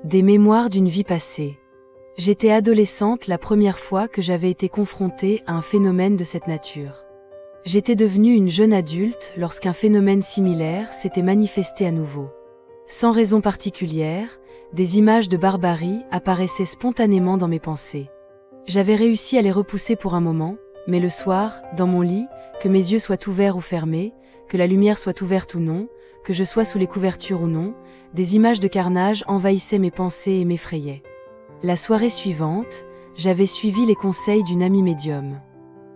Des mémoires d'une vie passée. J'étais adolescente la première fois que j'avais été confrontée à un phénomène de cette nature. J'étais devenue une jeune adulte lorsqu'un phénomène similaire s'était manifesté à nouveau. Sans raison particulière, des images de barbarie apparaissaient spontanément dans mes pensées. J'avais réussi à les repousser pour un moment, mais le soir, dans mon lit, que mes yeux soient ouverts ou fermés, que la lumière soit ouverte ou non, que je sois sous les couvertures ou non, des images de carnage envahissaient mes pensées et m'effrayaient. La soirée suivante, j'avais suivi les conseils d'une amie médium.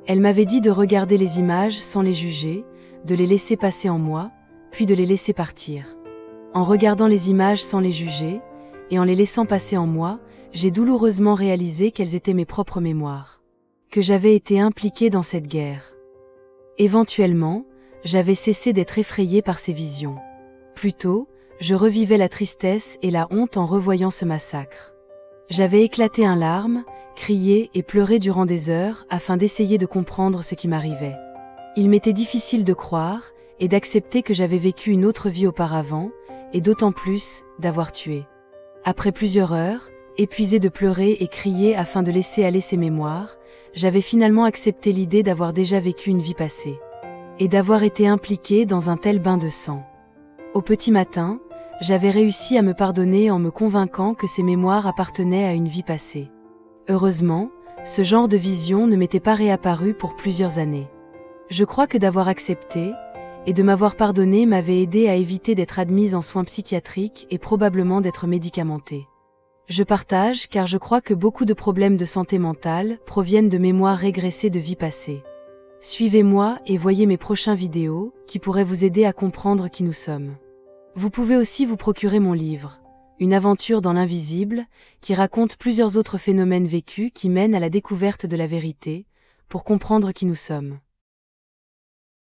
Elle m'avait dit de regarder les images sans les juger, de les laisser passer en moi, puis de les laisser partir. En regardant les images sans les juger, et en les laissant passer en moi, j'ai douloureusement réalisé qu'elles étaient mes propres mémoires. Que j'avais été impliquée dans cette guerre. Éventuellement, j'avais cessé d'être effrayée par ces visions. Plutôt, je revivais la tristesse et la honte en revoyant ce massacre. J'avais éclaté en larmes, crié et pleuré durant des heures afin d'essayer de comprendre ce qui m'arrivait. Il m'était difficile de croire et d'accepter que j'avais vécu une autre vie auparavant, et d'autant plus, d'avoir tué. Après plusieurs heures, épuisée de pleurer et crier afin de laisser aller ces mémoires, j'avais finalement accepté l'idée d'avoir déjà vécu une vie passée. Et d'avoir été impliquée dans un tel bain de sang. Au petit matin, j'avais réussi à me pardonner en me convainquant que ces mémoires appartenaient à une vie passée. Heureusement, ce genre de vision ne m'était pas réapparu pour plusieurs années. Je crois que d'avoir accepté, et de m'avoir pardonné m'avait aidé à éviter d'être admise en soins psychiatriques et probablement d'être médicamentée. Je partage car je crois que beaucoup de problèmes de santé mentale proviennent de mémoires régressées de vie passée. Suivez-moi et voyez mes prochaines vidéos qui pourraient vous aider à comprendre qui nous sommes. Vous pouvez aussi vous procurer mon livre, Une aventure dans l'invisible, qui raconte plusieurs autres phénomènes vécus qui mènent à la découverte de la vérité, pour comprendre qui nous sommes.